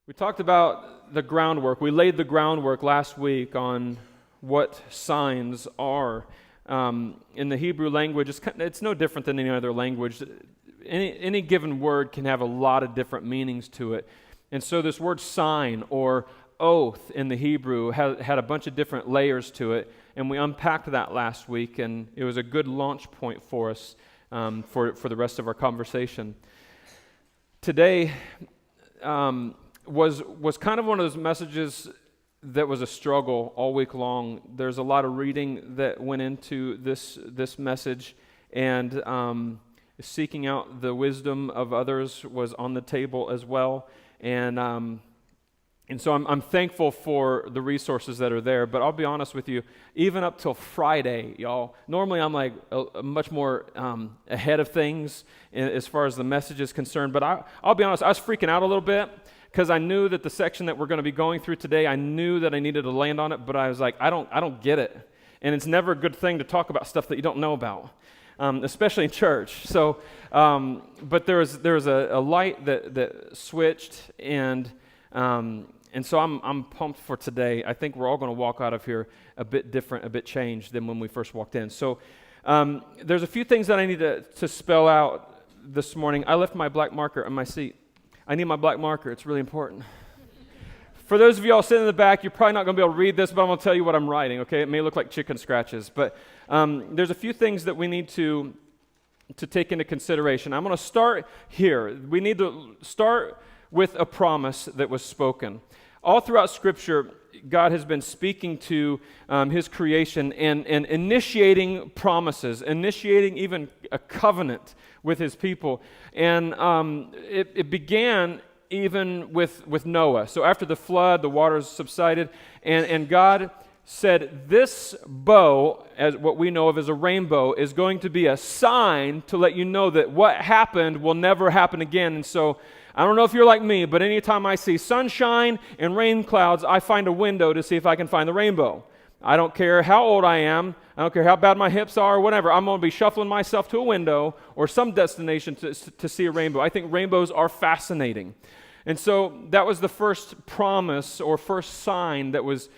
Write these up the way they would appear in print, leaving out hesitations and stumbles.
We talked about the groundwork. We laid the groundwork last week on what signs are. In the Hebrew language, it's no different than any other language. Any given word can have a lot of different meanings to it. And so this word sign or oath in the Hebrew had a bunch of different layers to it. And we unpacked that last week, and it was a good launch point for us for the rest of our conversation. Today was kind of one of those messages that was a struggle all week long. There's a lot of reading that went into this message, and seeking out the wisdom of others was on the table as well. And so I'm thankful for the resources that are there. But I'll be honest with you, even up till Friday, y'all, normally I'm like much more ahead of things as far as the message is concerned. But I'll be honest, I was freaking out a little bit because I knew that the section that we're going to be going through today, I knew that I needed to land on it, but I was like, I don't get it. And it's never a good thing to talk about stuff that you don't know about, especially in church. So, but there was a light that switched, and so I'm pumped for today. I think we're all going to walk out of here a bit different, a bit changed than when we first walked in. So there's a few things that I need to spell out this morning. I left my black marker on my seat. I need my black marker. It's really important. For those of you all sitting in the back, you're probably not going to be able to read this, but I'm going to tell you what I'm writing, okay? It may look like chicken scratches, but there's a few things that we need to take into consideration. I'm going to start here. We need to start with a promise that was spoken. All throughout Scripture, God has been speaking to His creation and initiating promises, initiating even a covenant with His people. And it began even with Noah. So after the flood, the waters subsided, and God said, this bow, as what we know of as a rainbow, is going to be a sign to let you know that what happened will never happen again. And so I don't know if you're like me, but anytime I see sunshine and rain clouds, I find a window to see if I can find the rainbow. I don't care how old I am. I don't care how bad my hips are or whatever. I'm going to be shuffling myself to a window or some destination to see a rainbow. I think rainbows are fascinating. And so that was the first promise or first sign that was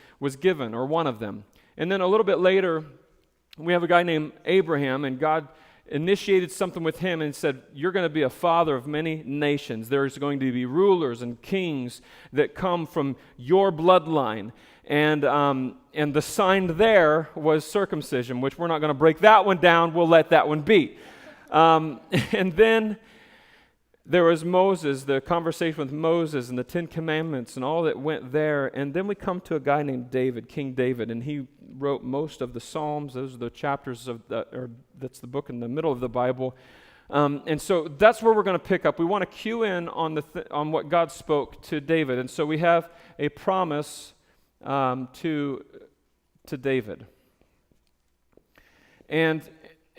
given, or one of them. And then a little bit later, we have a guy named Abraham, and God initiated something with him and said, you're going to be a father of many nations. There's going to be rulers and kings that come from your bloodline. And the sign there was circumcision, which we're not going to break that one down. We'll let that one be. And then there was Moses, the conversation with Moses and the Ten Commandments and all that went there. And then we come to a guy named David, King David, and he wrote most of the Psalms. Those are the chapters that's the book in the middle of the Bible. And so that's where we're going to pick up. We want to cue in on what God spoke to David. And so we have a promise to David. And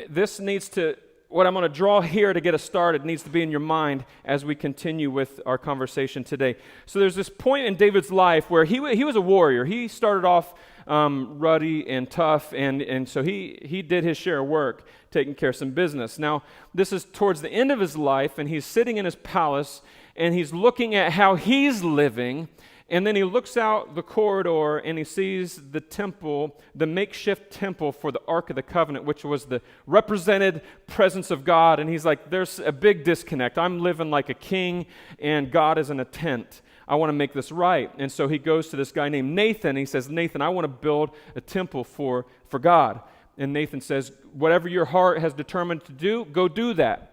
this needs to, what I'm going to draw here to get us started needs to be in your mind as we continue with our conversation today. So there's this point in David's life where he was a warrior. He started off ruddy and tough, and so he did his share of work, taking care of some business. Now, this is towards the end of his life, and he's sitting in his palace, and he's looking at how he's living. And then he looks out the corridor and he sees the temple, the makeshift temple for the Ark of the Covenant, which was the represented presence of God. And he's like, there's a big disconnect. I'm living like a king and God is in a tent. I want to make this right. And so he goes to this guy named Nathan. And he says, Nathan, I want to build a temple for God. And Nathan says, whatever your heart has determined to do, go do that.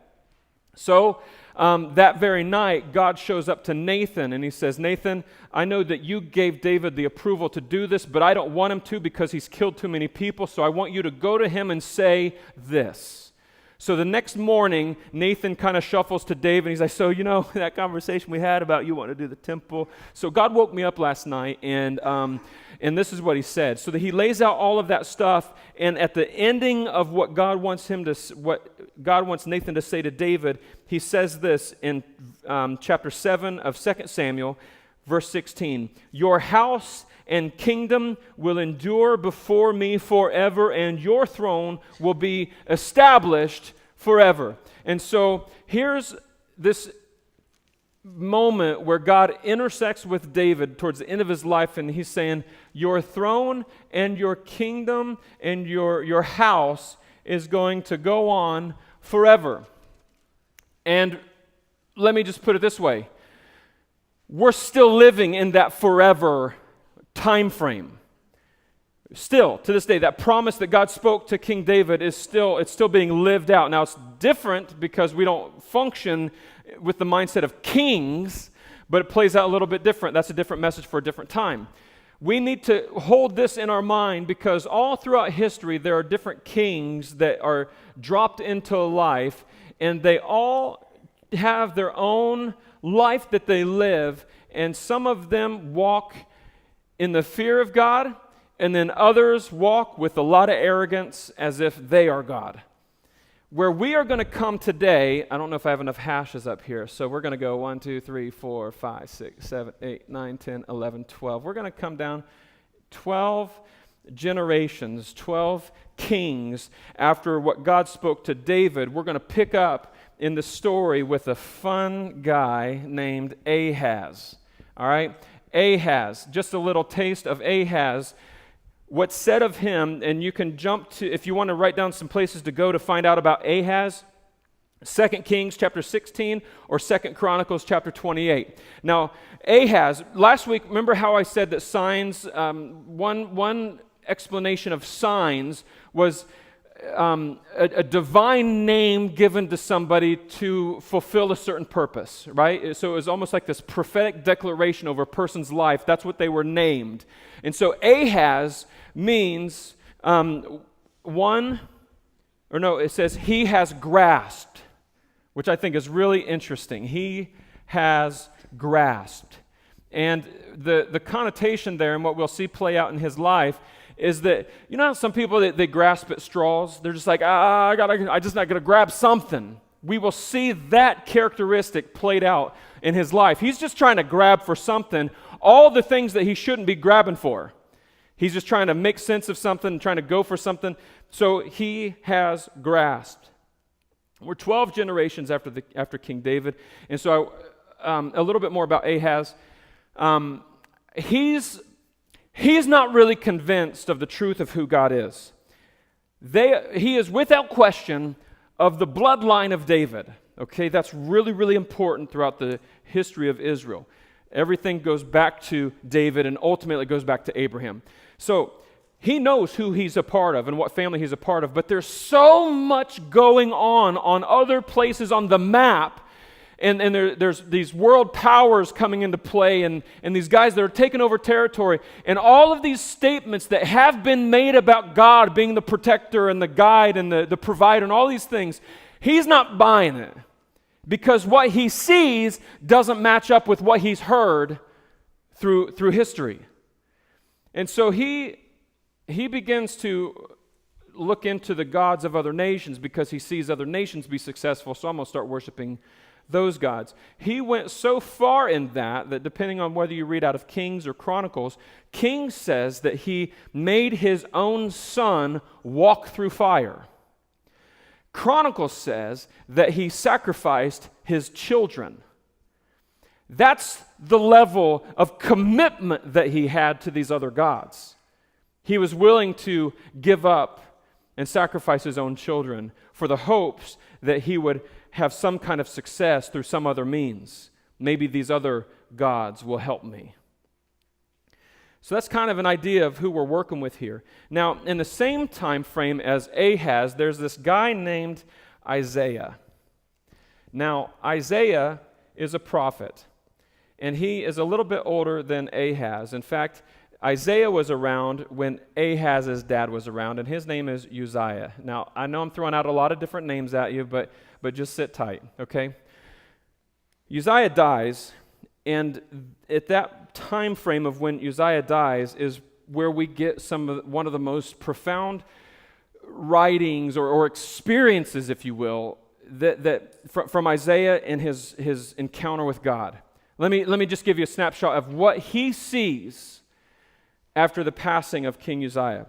So that very night, God shows up to Nathan and he says, Nathan, I know that you gave David the approval to do this, but I don't want him to because he's killed too many people, so I want you to go to him and say this. So the next morning, Nathan kind of shuffles to David and he's like, so that conversation we had about you want to do the temple. So God woke me up last night and this is what he said. So that he lays out all of that stuff, and at the ending of what God wants Nathan to say to David, he says this in chapter 7 of 2 Samuel, verse 16. Your house and kingdom will endure before me forever, and your throne will be established forever. And so here's this moment where God intersects with David towards the end of his life, and he's saying, your throne and your kingdom and your house is going to go on forever. And let me just put it this way. We're still living in that forever time frame. Still, to this day, that promise that God spoke to King David it's still being lived out. Now, it's different because we don't function with the mindset of kings, but it plays out a little bit different. That's a different message for a different time. We need to hold this in our mind because all throughout history, there are different kings that are dropped into life, and they all have their own life that they live, and some of them walk in the fear of God, and then others walk with a lot of arrogance as if they are God. Where we are going to come today, I don't know if I have enough hashes up here, so we're going to go 1, 2, 3, 4, 5, 6, 7, 8, 9, 10, 11, 12. We're going to come down 12 generations, 12 kings after what God spoke to David. We're going to pick up in the story with a fun guy named Ahaz. All right? Ahaz, just a little taste of Ahaz. What's said of him, and you can jump to, if you want to write down some places to go to find out about Ahaz, 2 Kings chapter 16 or 2 Chronicles chapter 28. Now, Ahaz, last week, remember how I said that signs, one explanation of signs was a divine name given to somebody to fulfill a certain purpose, right? So it was almost like this prophetic declaration over a person's life. That's what they were named. And so Ahaz means it says he has grasped, which I think is really interesting. He has grasped. And the connotation there and what we'll see play out in his life is that, you know how some people, they grasp at straws? They're just like, I just not going to grab something. We will see that characteristic played out in his life. He's just trying to grab for something, all the things that he shouldn't be grabbing for. He's just trying to make sense of something, trying to go for something. So he has grasped. We're 12 generations after King David. And so a little bit more about Ahaz. He's not really convinced of the truth of who God is. He is without question of the bloodline of David. Okay, that's really, really important throughout the history of Israel. Everything goes back to David and ultimately goes back to Abraham. So he knows who he's a part of and what family he's a part of, but there's so much going on other places on the map. And there's these world powers coming into play and these guys that are taking over territory. And all of these statements that have been made about God being the protector and the guide and the provider and all these things, he's not buying it. Because what he sees doesn't match up with what he's heard through history. And so he begins to look into the gods of other nations because he sees other nations be successful, so I'm going to start worshiping those gods. He went so far in that depending on whether you read out of Kings or Chronicles, Kings says that he made his own son walk through fire. Chronicles says that he sacrificed his children. That's the level of commitment that he had to these other gods. He was willing to give up and sacrifice his own children for the hopes that he would have some kind of success through some other means. Maybe these other gods will help me. So that's kind of an idea of who we're working with here. Now, in the same time frame as Ahaz, there's this guy named Isaiah. Now, Isaiah is a prophet, and he is a little bit older than Ahaz. In fact, Isaiah was around when Ahaz's dad was around, and his name is Uzziah. Now, I know I'm throwing out a lot of different names at you, but just sit tight, okay? Uzziah dies, and at that time frame of when Uzziah dies is where we get one of the most profound writings or experiences, if you will, that from Isaiah and his encounter with God. Let me just give you a snapshot of what he sees after the passing of King Uzziah.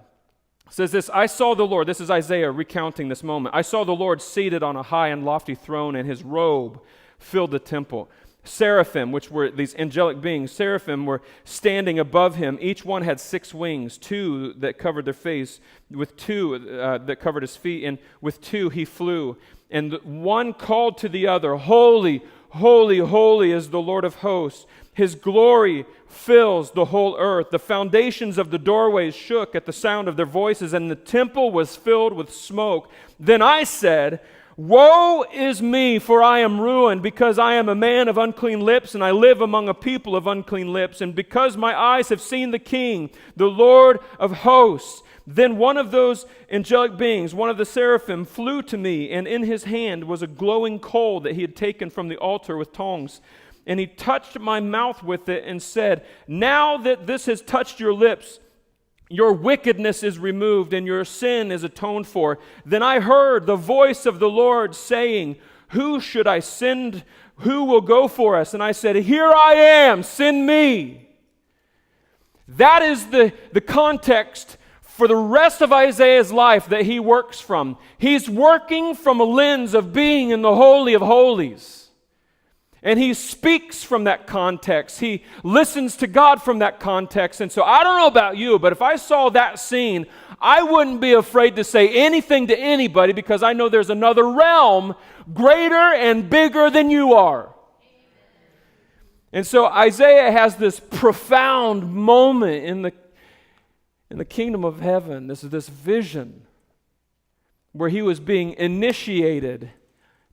It says this, I saw the Lord, this is Isaiah recounting this moment. I saw the Lord seated on a high and lofty throne, and his robe filled the temple. seraphim, which were these angelic beings. Seraphim were standing above him. Each one had 6 wings, 2 that covered their face, with 2 that covered his feet, and with 2 he flew. And one called to the other, "Holy, holy, holy is the Lord of hosts. His glory fills the whole earth." The foundations of the doorways shook at the sound of their voices, and the temple was filled with smoke. Then I said, "Woe is me, for I am ruined, because I am a man of unclean lips, and I live among a people of unclean lips, and because my eyes have seen the King, the Lord of hosts." Then one of those angelic beings, one of the seraphim, flew to me, and in his hand was a glowing coal that he had taken from the altar with tongs. And he touched my mouth with it and said, "Now that this has touched your lips, your wickedness is removed and your sin is atoned for." Then I heard the voice of the Lord saying, "Who should I send? Who will go for us?" And I said, "Here I am, send me." That is the context for the rest of Isaiah's life that he works from. He's working from a lens of being in the Holy of Holies. And he speaks from that context. He listens to God from that context. And so I don't know about you, but if I saw that scene, I wouldn't be afraid to say anything to anybody because I know there's another realm greater and bigger than you are. And so Isaiah has this profound moment in the kingdom of heaven. This is this vision where he was being initiated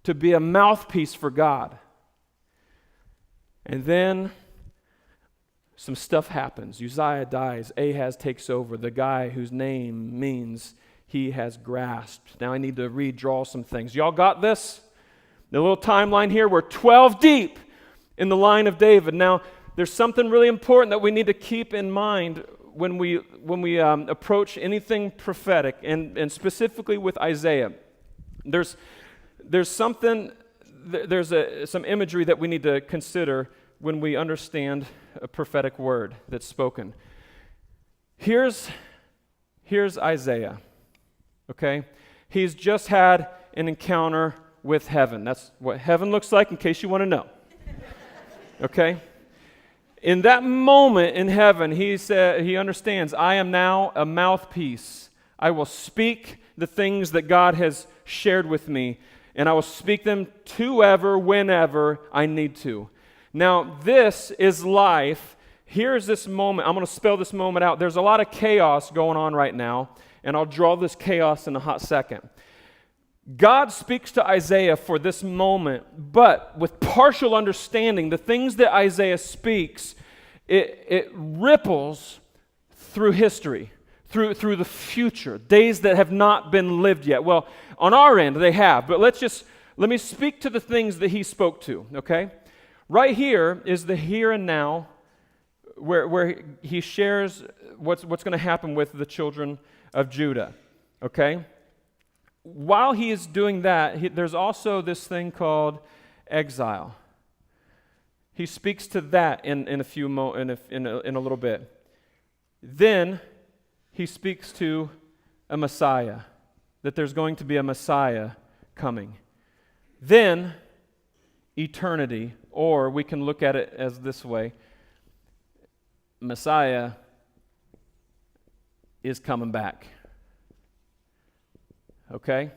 to be a mouthpiece for God. And then some stuff happens. Uzziah dies. Ahaz takes over, the guy whose name means he has grasped. Now I need to redraw some things. Y'all got this? The little timeline here, we're 12 deep in the line of David. Now, there's something really important that we need to keep in mind when we approach anything prophetic, and specifically with Isaiah. There's some imagery that we need to consider when we understand a prophetic word that's spoken. Here's Isaiah, okay? He's just had an encounter with heaven. That's what heaven looks like, in case you want to know, okay? In that moment in heaven, he understands, I am now a mouthpiece. I will speak the things that God has shared with me, and I will speak them to whoever, whenever I need to. Now, this is life. Here's this moment. I'm going to spell this moment out. There's a lot of chaos going on right now, and I'll draw this chaos in a hot second. God speaks to Isaiah for this moment, but with partial understanding, the things that Isaiah speaks, it ripples through history, through the future, days that have not been lived yet. Well, on our end, they have, but let me speak to the things that he spoke to, okay? Right here is the here and now, where he shares what's going to happen with the children of Judah, okay? While he is doing that, there's also this thing called exile. He speaks to that in a little bit. Then he speaks to a Messiah, that there's going to be a Messiah coming. Then eternity, or we can look at it as this way: Messiah is coming back. Okay?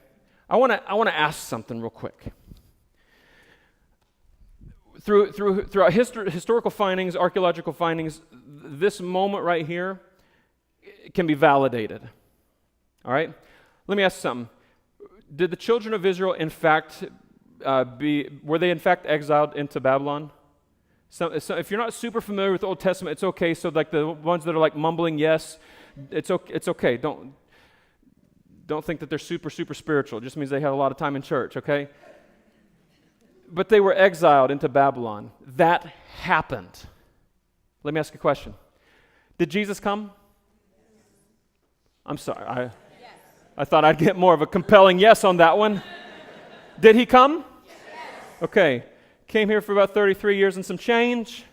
I want to ask something real quick. Throughout historical findings, archaeological findings, this moment right here can be validated. All right? Let me ask something. Did the children of Israel, in fact, were they in fact exiled into Babylon? So if you're not super familiar with the Old Testament, it's okay. So like the ones that are like mumbling yes, it's okay. Don't think that they're super spiritual. It just means they had a lot of time in church, okay? But they were exiled into Babylon. That happened. Let me ask a question. Did Jesus come? I'm sorry. I thought I'd get more of a compelling yes on that one. Did he come? Yes. Okay. Came here for about 33 years and some change.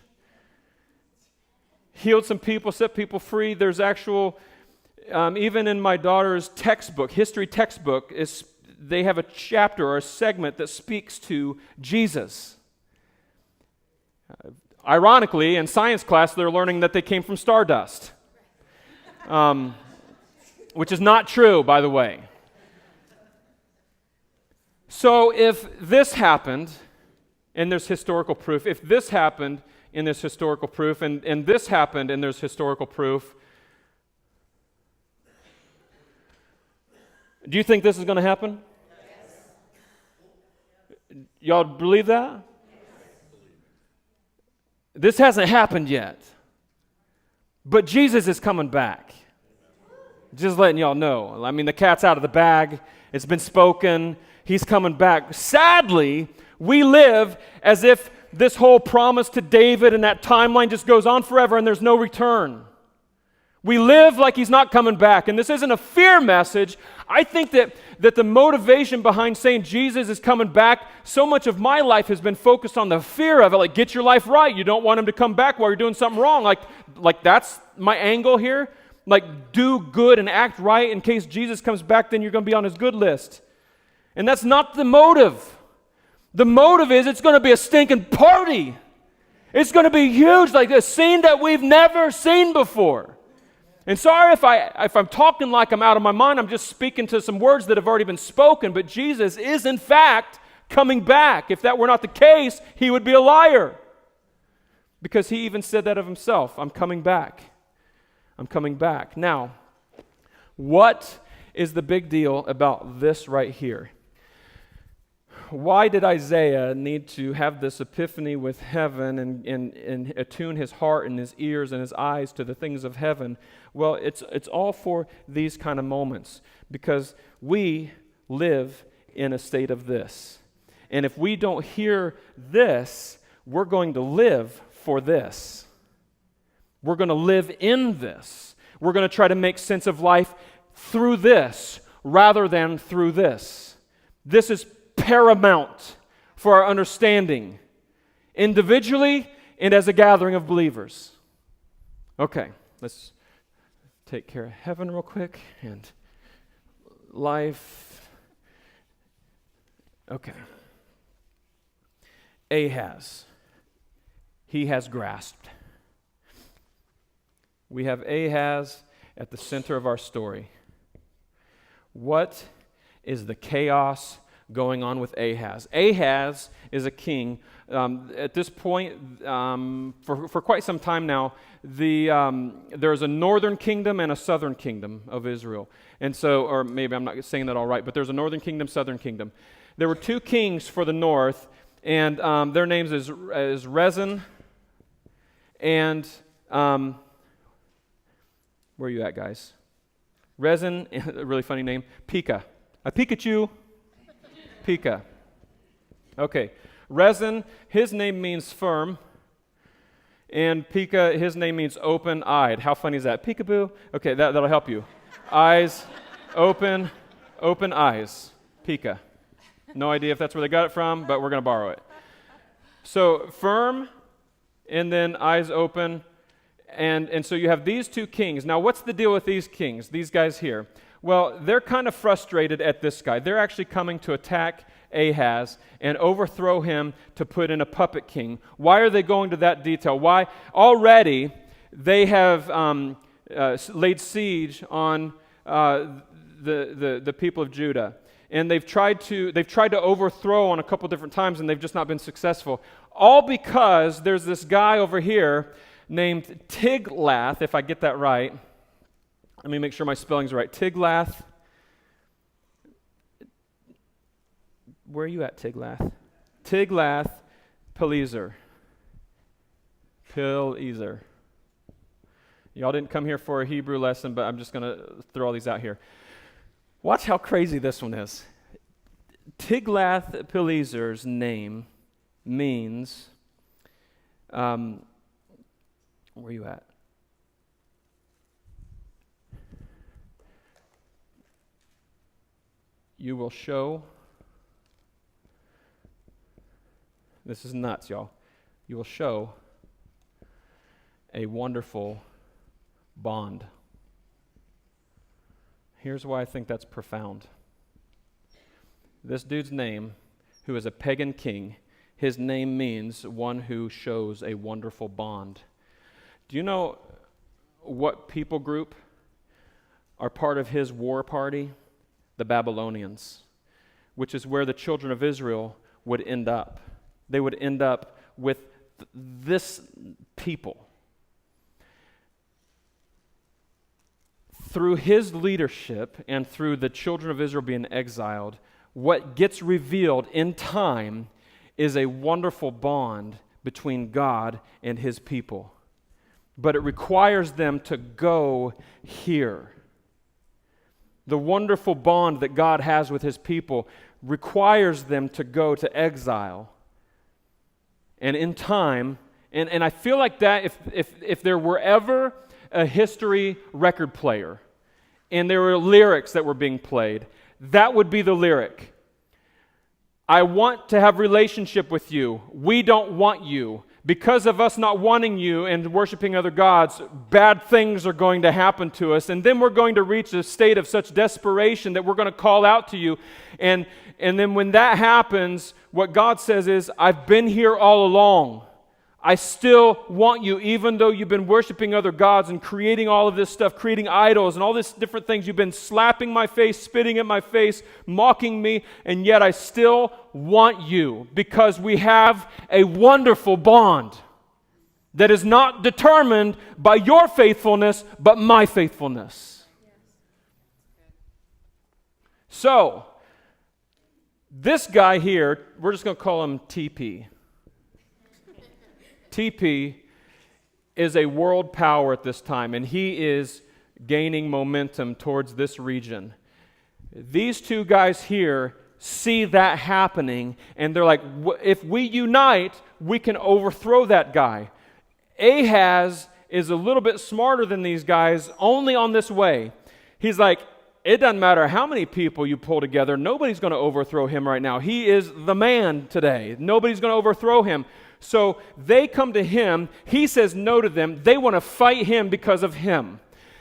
Healed some people, set people free. There's actual, even in my daughter's textbook, history textbook, they have a chapter or a segment that speaks to Jesus. Ironically, in science class, they're learning that they came from stardust, which is not true, by the way. So if this happened, and there's historical proof, if this happened, and there's historical proof, and this happened, and there's historical proof, do you think this is going to happen? Yes. Y'all believe that? Yes. This hasn't happened yet. But Jesus is coming back. Just letting y'all know. I mean, the cat's out of the bag. It's been spoken. He's coming back. Sadly, we live as if this whole promise to David and that timeline just goes on forever and there's no return. We live like he's not coming back. And this isn't a fear message. I think that the motivation behind saying Jesus is coming back, so much of my life has been focused on the fear of it. Like, get your life right. You don't want him to come back while you're doing something wrong. Like that's my angle here. Like, do good and act right in case Jesus comes back, then you're going to be on his good list. And that's not the motive. The motive is it's going to be a stinking party. It's going to be huge, like a scene that we've never seen before. And sorry if I'm talking like I'm out of my mind. I'm just speaking to some words that have already been spoken. But Jesus is, in fact, coming back. If that were not the case, he would be a liar. Because he even said that of himself. I'm coming back. I'm coming back. Now, what is the big deal about this right here? Why did Isaiah need to have this epiphany with heaven and attune his heart and his ears and his eyes to the things of heaven? Well, it's all for these kind of moments, because we live in a state of this. And if we don't hear this, we're going to live for this. We're going to live in this. We're going to try to make sense of life through this rather than through this. This is paramount for our understanding, individually and as a gathering of believers. Okay, let's take care of heaven real quick and life. Okay. Ahaz. He has grasped. We have Ahaz at the center of our story. What is the chaos going on with Ahaz? Ahaz is a king. At this point, for quite some time now, there's a northern kingdom and a southern kingdom of Israel. And so, or maybe I'm not saying that all right, but there's a northern kingdom, southern kingdom. There were two kings for the north, and their names is Rezin and, where are you at, guys? Rezin, a really funny name, Pekah. A Pikachu. Pekah. Okay. Rezin, his name means firm. And Pekah, his name means open-eyed. How funny is that? Peekaboo? Okay, that'll help you. Eyes, open eyes. Pekah. No idea if that's where they got it from, but we're going to borrow it. So firm, and then eyes open. And so you have these two kings. Now, what's the deal with these kings, these guys here? Well, they're kind of frustrated at this guy. They're actually coming to attack Ahaz and overthrow him to put in a puppet king. Why are they going to that detail? Why? Already, they have laid siege on the people of Judah. And they've tried to overthrow on a couple different times, and they've just not been successful. All because there's this guy over here named Tiglath, if I get that right. Let me make sure my spelling's right. Tiglath. Where are you at, Tiglath? Tiglath-Pileser. Pileser. Y'all didn't come here for a Hebrew lesson, but I'm just going to throw all these out here. Watch how crazy this one is. Tiglath-Pileser's name means, where are you at? You will show, this is nuts, y'all. You will show a wonderful bond. Here's why I think that's profound. This dude's name, who is a pagan king, his name means one who shows a wonderful bond. Do you know what people group are part of his war party? The Babylonians, which is where the children of Israel would end up. They would end up with this people. Through his leadership and through the children of Israel being exiled, what gets revealed in time is a wonderful bond between God and his people. But it requires them to go here. The wonderful bond that God has with his people requires them to go to exile. And in time, and I feel like that if there were ever a history record player and there were lyrics that were being played, that would be the lyric. I want to have relationship with you. We don't want you. Because of us not wanting you and worshiping other gods, bad things are going to happen to us. And then we're going to reach a state of such desperation that we're going to call out to you. And then when that happens, what God says is, I've been here all along. I still want you, even though you've been worshiping other gods and creating all of this stuff, creating idols and all these different things. You've been slapping my face, spitting at my face, mocking me, and yet I still want you because we have a wonderful bond that is not determined by your faithfulness, but my faithfulness. So, this guy here, we're just going to call him TP. TP is a world power at this time, and he is gaining momentum towards this region. These two guys here see that happening, and they're like, if we unite, we can overthrow that guy. Ahaz is a little bit smarter than these guys, only on this way. He's like, it doesn't matter how many people you pull together, nobody's going to overthrow him right now. He is the man today. Nobody's going to overthrow him. So they come to him. He says no to them. They want to fight him because of him.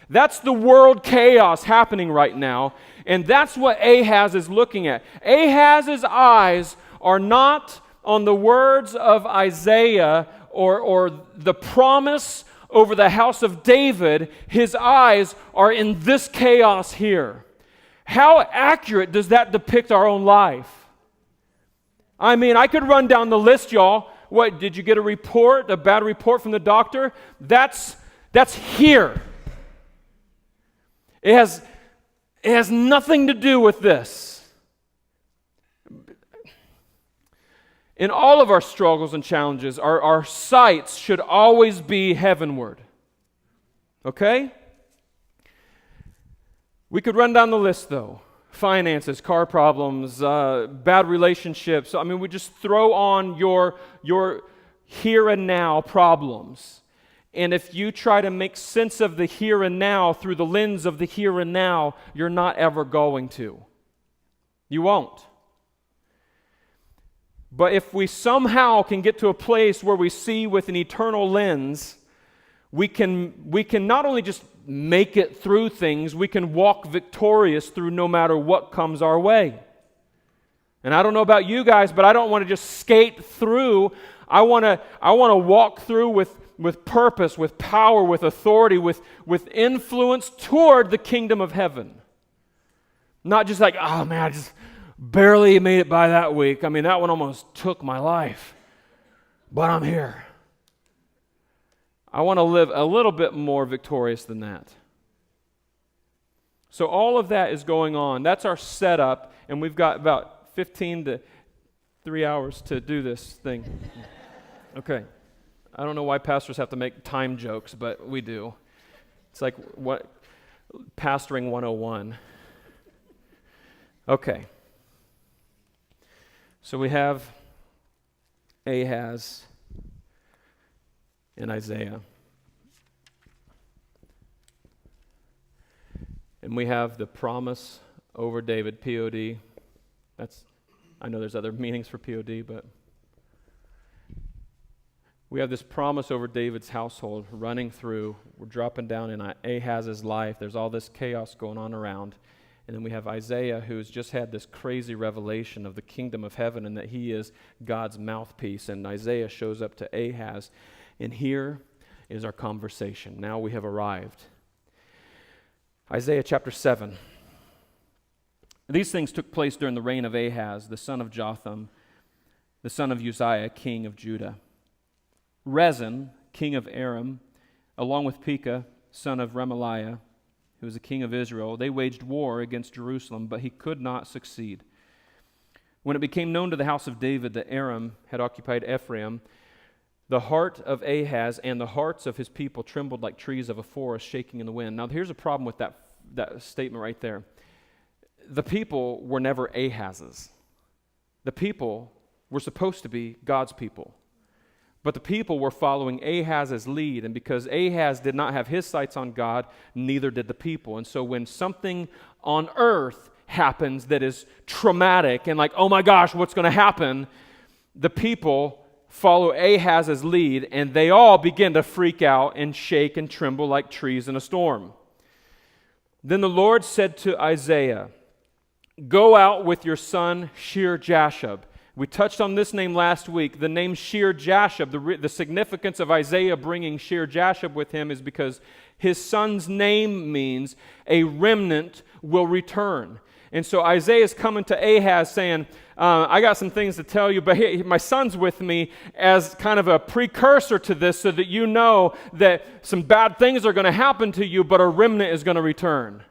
That's the world chaos happening right now. And that's what Ahaz is looking at. Ahaz's eyes are not on the words of Isaiah or the promise over the house of David. His eyes are in this chaos here. How accurate does that depict our own life? I mean, I could run down the list, y'all. What, did you get a bad report from the doctor? That's here. It has nothing to do with this. In all of our struggles and challenges, our sights should always be heavenward. Okay? We could run down the list, though. Finances, car problems, bad relationships. I mean, we just throw on your here and now problems. And if you try to make sense of the here and now through the lens of the here and now, you're not ever going to. You won't. But if we somehow can get to a place where we see with an eternal lens, we can not only just make it through things, we can walk victorious through no matter what comes our way. And I don't know about you guys, but I don't want to just skate through. I want to walk through with purpose, with power, with authority, with influence toward the kingdom of heaven. Not just like, oh man, I just barely made it by that week. I mean, that one almost took my life. But I'm here. I want to live a little bit more victorious than that. So all of that is going on. That's our setup, and we've got about 15 to 3 hours to do this thing. Okay. I don't know why pastors have to make time jokes, but we do. It's like what pastoring 101. Okay. So we have Ahaz in Isaiah. And we have the promise over David, POD. I know there's other meanings for POD, but we have this promise over David's household running through. We're dropping down in Ahaz's life. There's all this chaos going on around. And then we have Isaiah, who's just had this crazy revelation of the kingdom of heaven and that he is God's mouthpiece. And Isaiah shows up to Ahaz. And here is our conversation. Now we have arrived. Isaiah chapter 7. These things took place during the reign of Ahaz, the son of Jotham, the son of Uzziah, king of Judah. Rezin, king of Aram, along with Pekah, son of Remaliah, who was the king of Israel, they waged war against Jerusalem, but he could not succeed. When it became known to the house of David that Aram had occupied Ephraim, the heart of Ahaz and the hearts of his people trembled like trees of a forest shaking in the wind. Now, here's a problem with that statement right there. The people were never Ahaz's. The people were supposed to be God's people. But the people were following Ahaz's lead, and because Ahaz did not have his sights on God, neither did the people. And so when something on earth happens that is traumatic and like, oh my gosh, what's going to happen? The people follow Ahaz's lead, and they all begin to freak out and shake and tremble like trees in a storm. Then the Lord said to Isaiah, "Go out with your son Shear-Jashub." We touched on this name last week. The name Shear-Jashub, the significance of Isaiah bringing Shear-Jashub with him is because his son's name means a remnant will return. And so Isaiah is coming to Ahaz saying, I got some things to tell you, but my son's with me as kind of a precursor to this so that you know that some bad things are going to happen to you, but a remnant is going to return.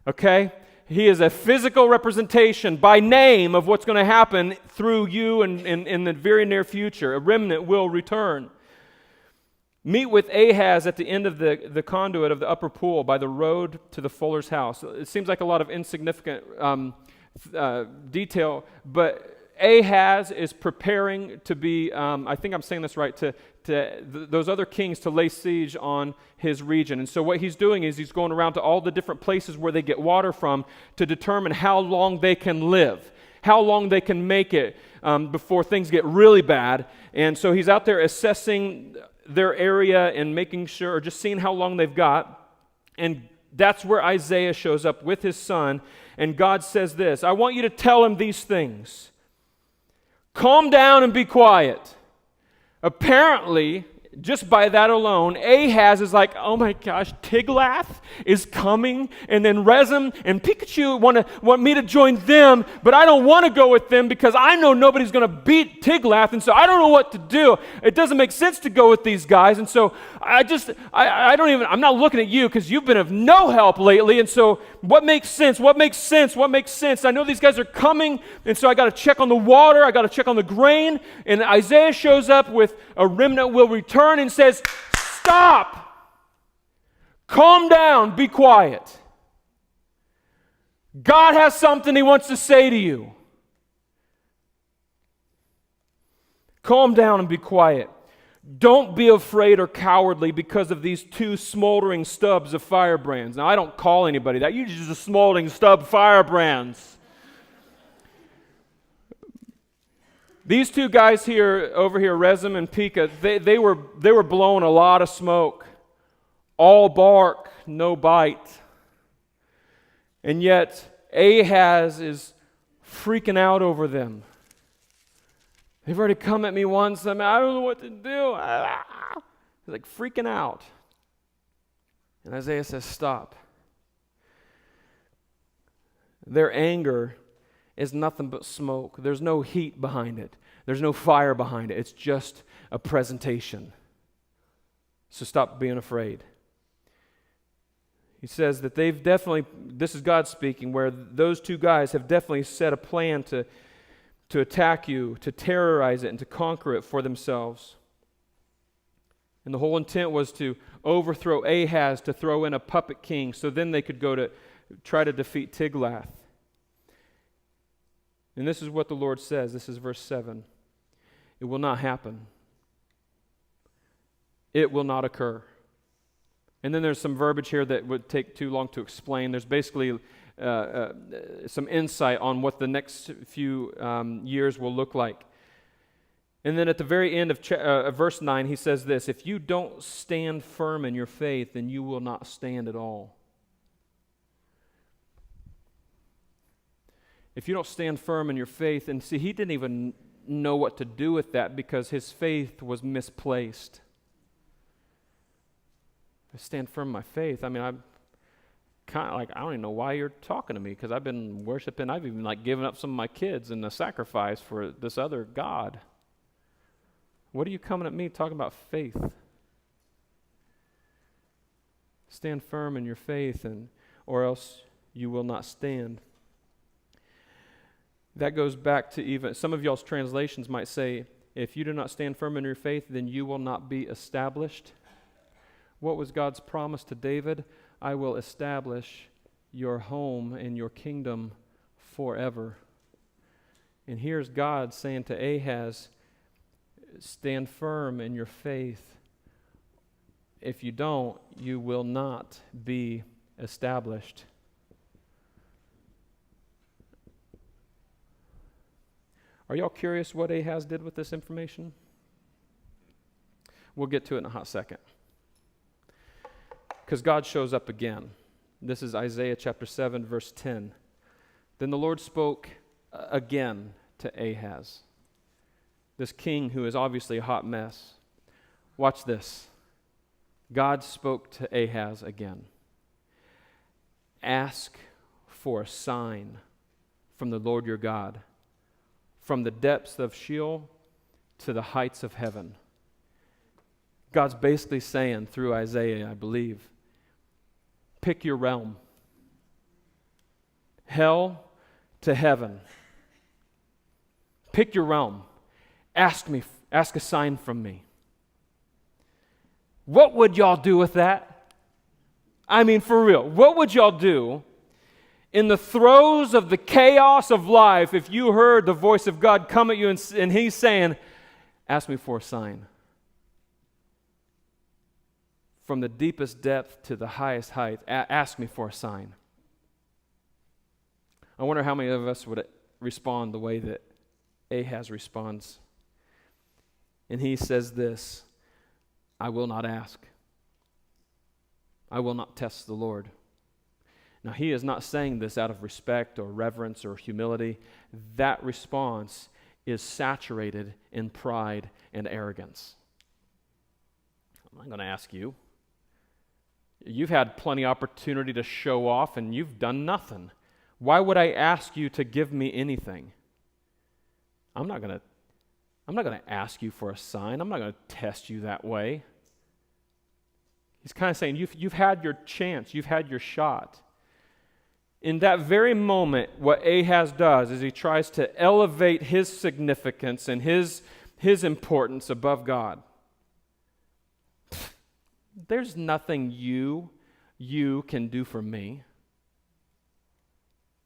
Okay? He is a physical representation by name of what's going to happen through you and in the very near future. A remnant will return. Meet with Ahaz at the end of the conduit of the upper pool by the road to the fuller's house. It seems like a lot of insignificant detail, but Ahaz is preparing to be, I think I'm saying this right, to those other kings to lay siege on his region. And so what he's doing is he's going around to all the different places where they get water from to determine how long they can live, how long they can make it before things get really bad. And so he's out there assessing their area and making sure, or just seeing how long they've got. And that's where Isaiah shows up with his son. And God says this, I want you to tell him these things. Calm down and be quiet. Apparently, just by that alone, Ahaz is like, oh my gosh, Tiglath is coming, and then Rezin and Pikachu want me to join them, but I don't want to go with them because I know nobody's going to beat Tiglath, and so I don't know what to do. It doesn't make sense to go with these guys, and so I'm not looking at you because you've been of no help lately, and so what makes sense? What makes sense? What makes sense? I know these guys are coming, and so I got to check on the water, I got to check on the grain, and Isaiah shows up with a remnant will return and says, stop, calm down, be quiet. God has something he wants to say to you. Calm down and be quiet. Don't be afraid or cowardly because of these two smoldering stubs of firebrands. Now, I don't call anybody that. You're just a smoldering stub firebrands. These two guys over here, Rezin and Pekah, they were blowing a lot of smoke. All bark, no bite. And yet, Ahaz is freaking out over them. They've already come at me once. I don't know what to do. He's like freaking out. And Isaiah says, stop. Their anger is nothing but smoke. There's no heat behind it. There's no fire behind it. It's just a presentation. So stop being afraid. He says that they've definitely, this is God speaking, where those two guys have definitely set a plan to attack you, to terrorize it, and to conquer it for themselves. And the whole intent was to overthrow Ahaz, to throw in a puppet king, so then they could go to try to defeat Tiglath. And this is what the Lord says. This is verse 7. It will not happen. It will not occur. And then there's some verbiage here that would take too long to explain. There's basically some insight on what the next few years will look like. And then at the very end of verse 9, he says this, if you don't stand firm in your faith, then you will not stand at all. if you don't stand firm in your faith, and see, he didn't even know what to do with that because his faith was misplaced. I stand firm in my faith. I mean, I'm kind of like, I don't even know why you're talking to me, because I've been worshiping, I've even like given up some of my kids in the sacrifice for this other God. What are you coming at me talking about faith? Stand firm in your faith, or else you will not stand. That goes back to even, some of y'all's translations might say, if you do not stand firm in your faith, then you will not be established. What was God's promise to David? I will establish your home and your kingdom forever. And here's God saying to Ahaz, stand firm in your faith. If you don't, you will not be established. Are y'all curious what Ahaz did with this information? We'll get to it in a hot second. Because God shows up again. This is Isaiah chapter 7, verse 10. Then the Lord spoke again to Ahaz, this king who is obviously a hot mess. Watch this. God spoke to Ahaz again. Ask for a sign from the Lord your God, from the depths of Sheol to the heights of heaven. God's basically saying through Isaiah, I believe, pick your realm. Hell to heaven. Pick your realm. Ask a sign from me. What would y'all do with that? I mean, for real, what would y'all do in the throes of the chaos of life if you heard the voice of God come at you and he's saying, ask me for a sign? From the deepest depth to the highest height, ask me for a sign. I wonder how many of us would respond the way that Ahaz responds. And he says this, I will not ask. I will not test the Lord. Now, he is not saying this out of respect or reverence or humility. That response is saturated in pride and arrogance. I'm not going to ask you. You've had plenty of opportunity to show off, and you've done nothing. Why would I ask you to give me anything? I'm not going to ask you for a sign. I'm not going to test you that way. He's kind of saying, you've had your chance. You've had your shot. In that very moment, what Ahaz does is he tries to elevate his significance and his importance above God. There's nothing you can do for me.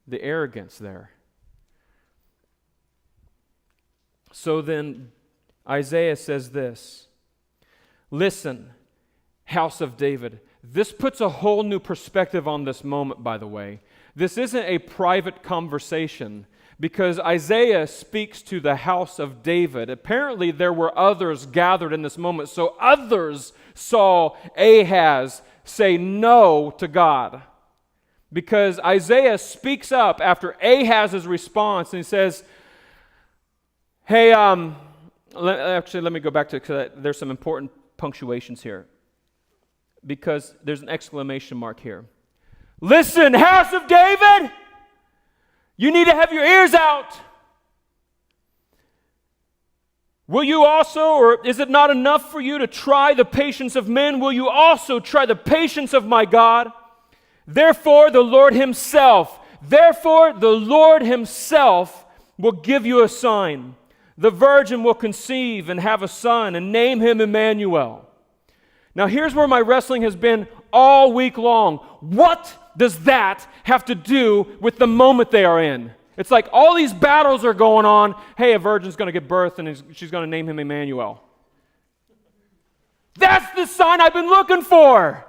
The arrogance there. So then Isaiah says this, listen, house of David. This puts a whole new perspective on this moment, by the way. This isn't a private conversation because Isaiah speaks to the house of David. Apparently there were others gathered in this moment, so others saw Ahaz say no to God. Because Isaiah speaks up after Ahaz's response and he says, hey, let me go back to it because there's some important punctuations here. Because there's an exclamation mark here. Listen, house of David, you need to have your ears out. Will you also, or is it not enough for you to try the patience of men? Will you also try the patience of my God? Therefore, the Lord himself will give you a sign. The virgin will conceive and have a son and name him Emmanuel. Now, here's where my wrestling has been all week long. What does that have to do with the moment they are in? It's like all these battles are going on. Hey, a virgin's going to give birth and she's going to name him Emmanuel. That's the sign I've been looking for.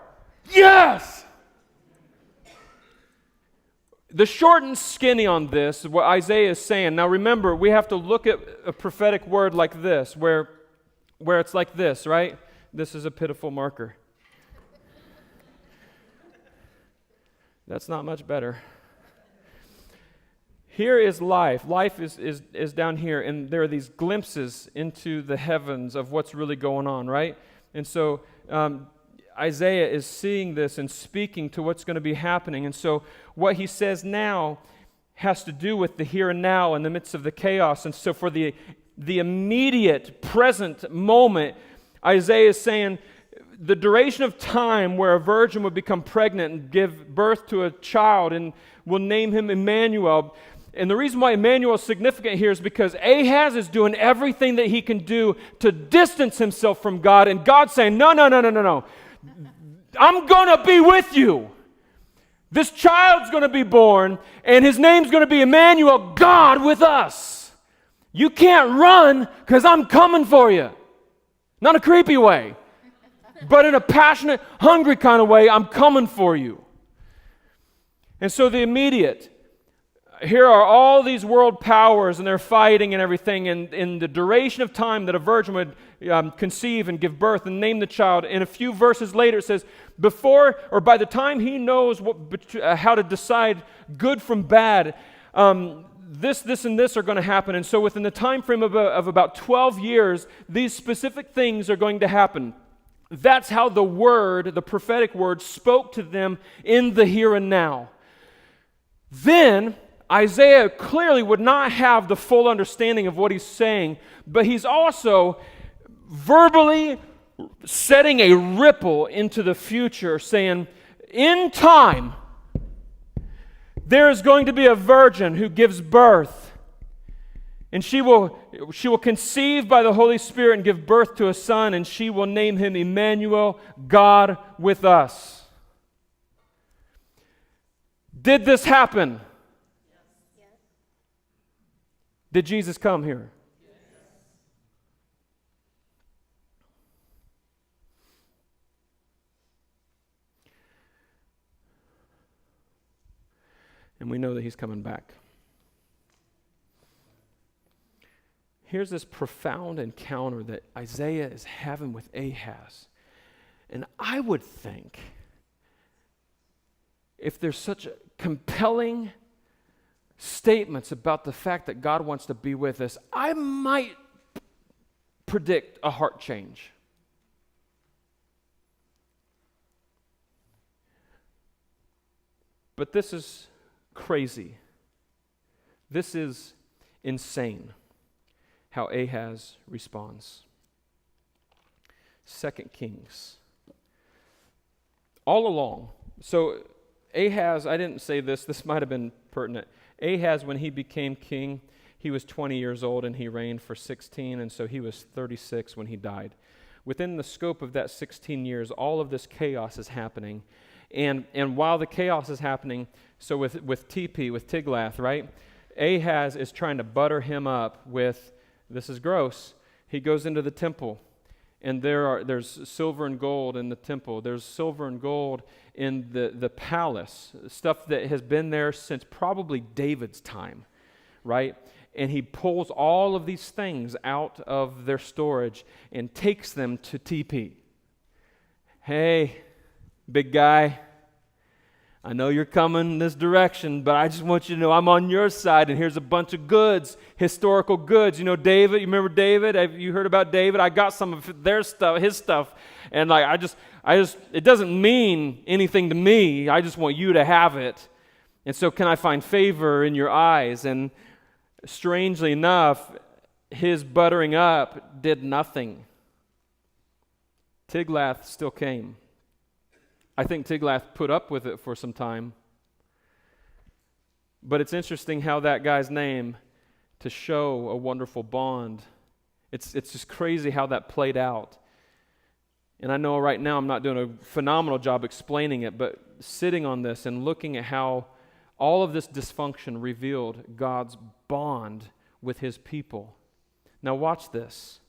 Yes! The short and skinny on this is what Isaiah is saying. Now remember, we have to look at a prophetic word like this, where it's like this, right? This is a pitiful marker. That's not much better. here is life. Life is down here, and there are these glimpses into the heavens of what's really going on, right? And so Isaiah is seeing this and speaking to what's going to be happening. And so what he says now has to do with the here and now in the midst of the chaos. And so for the immediate present moment, Isaiah is saying the duration of time where a virgin would become pregnant and give birth to a child and will name him Emmanuel. And the reason why Emmanuel is significant here is because Ahaz is doing everything that he can do to distance himself from God, and God's saying, no. I'm going to be with you. This child's going to be born, and his name's going to be Emmanuel, God with us. You can't run because I'm coming for you. Not a creepy way, but in a passionate, hungry kind of way, I'm coming for you. And so the immediate, here are all these world powers, and they're fighting and everything, and in the duration of time that a virgin would conceive and give birth and name the child, in a few verses later it says, before or by the time he knows how to decide good from bad, this and this are going to happen. And so within the time frame of about 12 years, these specific things are going to happen. That's how the word, the prophetic word, spoke to them in the here and now. Then Isaiah clearly would not have the full understanding of what he's saying, but he's also verbally setting a ripple into the future, saying, in time, there is going to be a virgin who gives birth, and she will conceive by the Holy Spirit and give birth to a son, and she will name him Emmanuel, God with us. Did this happen? Yes. Did Jesus come here? Yes. And we know that he's coming back. Here's this profound encounter that Isaiah is having with Ahaz. And I would think, if there's such compelling statements about the fact that God wants to be with us, I might predict a heart change. But this is crazy. This is insane how Ahaz responds. 2 Kings. All along, so Ahaz, I didn't say this might have been pertinent. Ahaz, when he became king, he was 20 years old and he reigned for 16, and so he was 36 when he died. Within the scope of that 16 years, all of this chaos is happening. And while the chaos is happening, so with Tiglath, right? Ahaz is trying to butter him up with, this is gross, he goes into the temple. And there's silver and gold in the temple. There's silver and gold in the palace, stuff that has been there since probably David's time, right? And he pulls all of these things out of their storage and takes them to TP. Hey, big guy, I know you're coming this direction, but I just want you to know I'm on your side, and here's a bunch of goods, historical goods. You know David, you remember David? Have you heard about David? I got some of their stuff, his stuff, and like I just, it doesn't mean anything to me. I just want you to have it. And so can I find favor in your eyes? And strangely enough, his buttering up did nothing. Tiglath still came. I think Tiglath put up with it for some time. But it's interesting how that guy's name, to show a wonderful bond, it's just crazy how that played out. And I know right now I'm not doing a phenomenal job explaining it, but sitting on this and looking at how all of this dysfunction revealed God's bond with his people. Now watch this.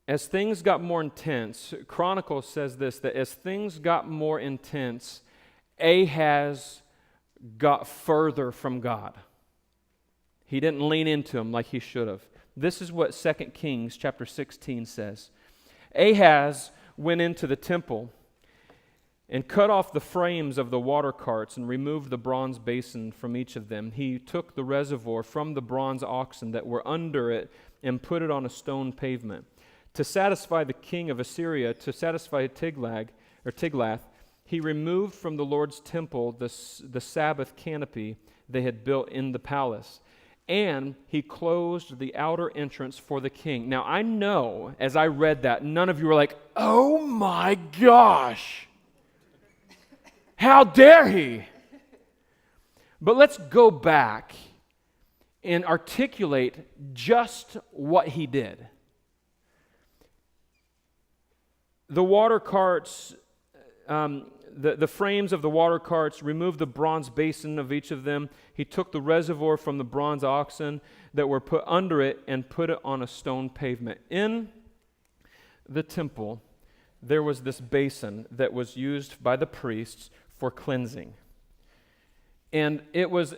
As things got more intense, Chronicles says this, that as things got more intense, Ahaz got further from God. He didn't lean into him like he should have. This is what 2 Kings chapter 16 says. Ahaz went into the temple, and cut off the frames of the water carts and removed the bronze basin from each of them. He took the reservoir from the bronze oxen that were under it and put it on a stone pavement. To satisfy the king of Assyria, to satisfy Tiglath, he removed from the Lord's temple the Sabbath canopy they had built in the palace. And he closed the outer entrance for the king. Now, I know, as I read that, none of you were like, oh my gosh, how dare he? But let's go back and articulate just what he did. The water carts, the frames of the water carts, removed the bronze basin of each of them. He took the reservoir from the bronze oxen that were put under it and put it on a stone pavement. In the temple, there was this basin that was used by the priests for cleansing. And it was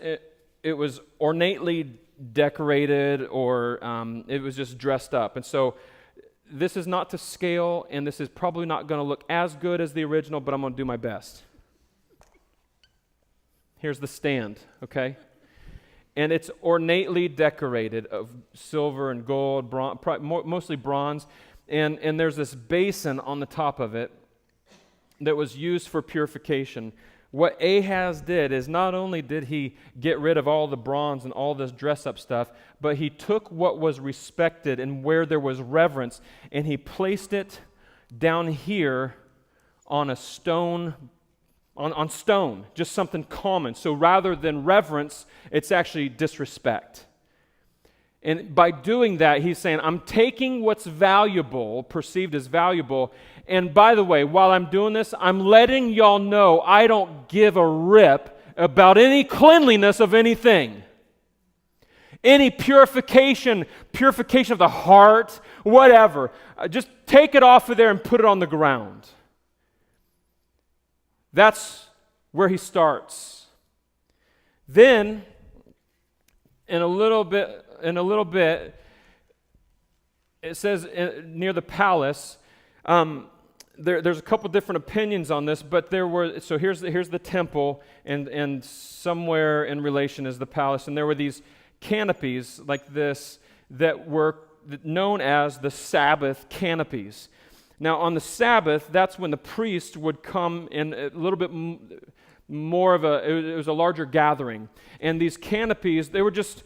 ornately decorated, or it was just dressed up. And so this is not to scale, and this is probably not going to look as good as the original, but I'm going to do my best. Here's the stand, okay? And it's ornately decorated of silver and gold, mostly bronze. And there's this basin on the top of it that was used for purification. What Ahaz did is not only did he get rid of all the bronze and all this dress-up stuff, but he took what was respected and where there was reverence, and he placed it down here on a stone, on stone, just something common. So rather than reverence, it's actually disrespect. And by doing that, he's saying, I'm taking what's valuable, perceived as valuable, and by the way, while I'm doing this, I'm letting y'all know I don't give a rip about any cleanliness of anything. Any purification of the heart, whatever. Just take it off of there and put it on the ground. That's where he starts. Then, in a little bit, it says near the palace. There's a couple different opinions on this, but here's the temple, and somewhere in relation is the palace, and there were these canopies like this that were known as the Sabbath canopies. Now, on the Sabbath, that's when the priest would come in a little bit more of it was a larger gathering, and these canopies, they were just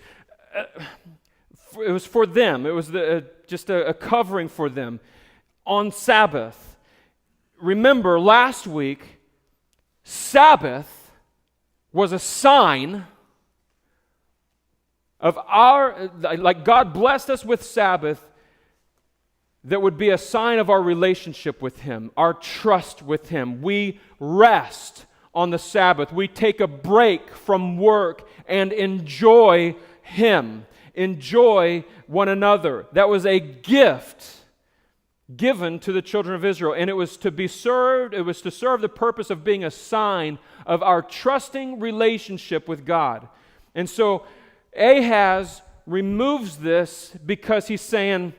it was for them. It was just a covering for them on Sabbath. Remember, last week, Sabbath was a sign of like God blessed us with Sabbath, that would be a sign of our relationship with Him, our trust with Him. We rest on the Sabbath. We take a break from work and enjoy Him, enjoy one another. That was a gift given to the children of Israel, and it was to serve the purpose of being a sign of our trusting relationship with God. And so Ahaz removes this because he's saying,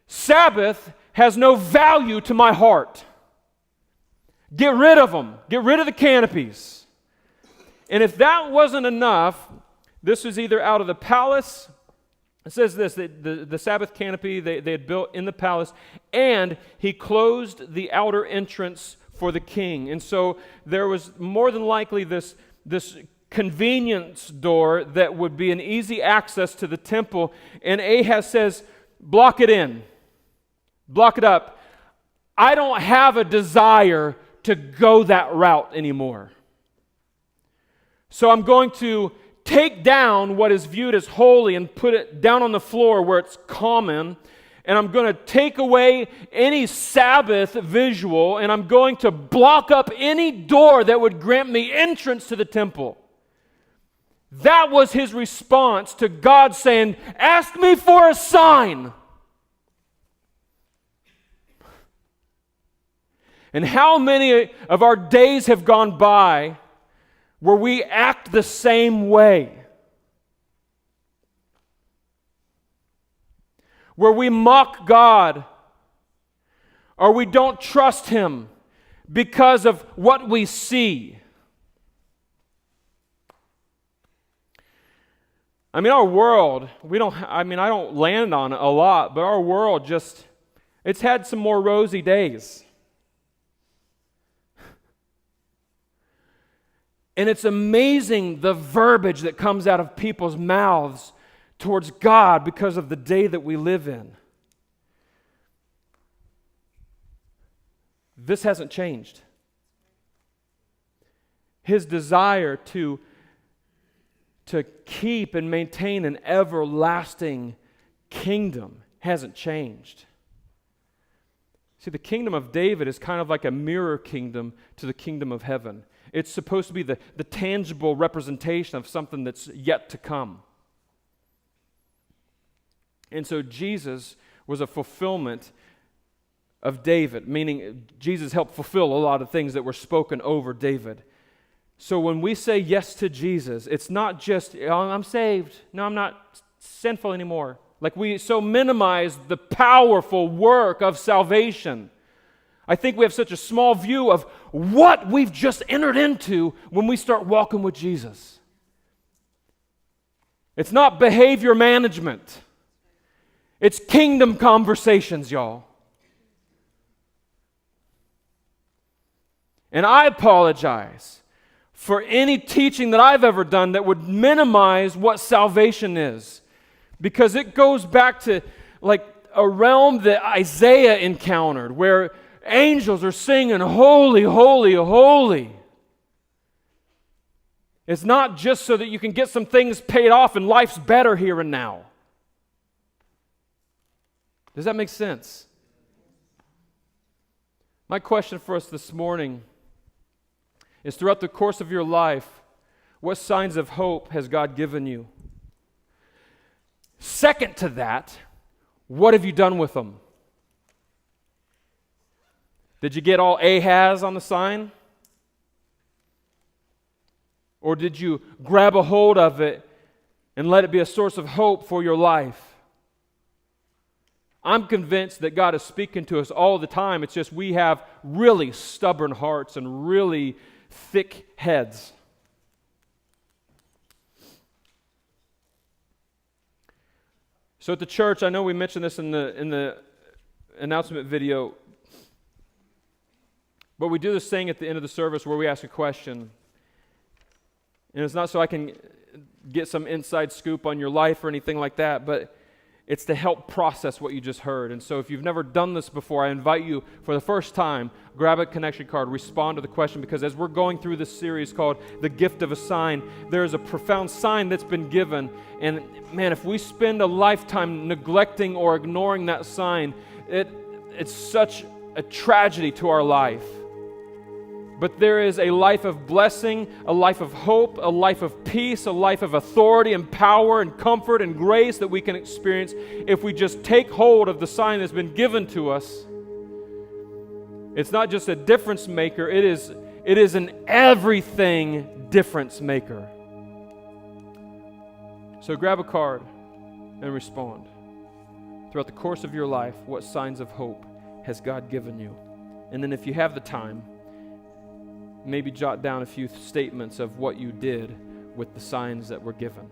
Sabbath has no value to my heart. Get rid of them. Get rid of the canopies. And if that wasn't enough, this was either out of the palace. It says this, the Sabbath canopy they had built in the palace, and he closed the outer entrance for the king. And so there was more than likely this convenience door that would be an easy access to the temple. And Ahaz says, block it in. Block it up. I don't have a desire to go that route anymore. So I'm going to take down what is viewed as holy and put it down on the floor where it's common, and I'm going to take away any Sabbath visual, and I'm going to block up any door that would grant me entrance to the temple. That was his response to God saying, ask me for a sign. And how many of our days have gone by where we act the same way? Where we mock God, or we don't trust Him because of what we see. I mean, our world, I don't land on it a lot, but our world it's had some more rosy days. And it's amazing the verbiage that comes out of people's mouths towards God because of the day that we live in. This hasn't changed. His desire to keep and maintain an everlasting kingdom hasn't changed. See, the kingdom of David is kind of like a mirror kingdom to the kingdom of heaven. It's supposed to be the tangible representation of something that's yet to come. And so Jesus was a fulfillment of David, meaning Jesus helped fulfill a lot of things that were spoken over David. So when we say yes to Jesus, it's not just, oh, I'm saved. No, I'm not sinful anymore. Like we so minimize the powerful work of salvation. I think we have such a small view of what we've just entered into when we start walking with Jesus. It's not behavior management. It's kingdom conversations, y'all. And I apologize for any teaching that I've ever done that would minimize what salvation is, because it goes back to like a realm that Isaiah encountered where angels are singing, holy, holy, holy. It's not just so that you can get some things paid off and life's better here and now. Does that make sense? My question for us this morning is, throughout the course of your life, what signs of hope has God given you? Second to that, what have you done with them? Did you get all Ahaz on the sign? Or did you grab a hold of it and let it be a source of hope for your life? I'm convinced that God is speaking to us all the time. It's just we have really stubborn hearts and really thick heads. So at the church, I know we mentioned this in the announcement video, but we do this thing at the end of the service where we ask a question. And it's not so I can get some inside scoop on your life or anything like that, but it's to help process what you just heard. And so if you've never done this before, I invite you for the first time, grab a connection card, respond to the question, because as we're going through this series called The Gift of a Sign, there is a profound sign that's been given. And man, if we spend a lifetime neglecting or ignoring that sign, it's such a tragedy to our life. But there is a life of blessing, a life of hope, a life of peace, a life of authority and power and comfort and grace that we can experience if we just take hold of the sign that's been given to us. It's not just a difference maker, it is an everything difference maker. So grab a card and respond. Throughout the course of your life, what signs of hope has God given you? And then if you have the time, maybe jot down a few statements of what you did with the signs that were given.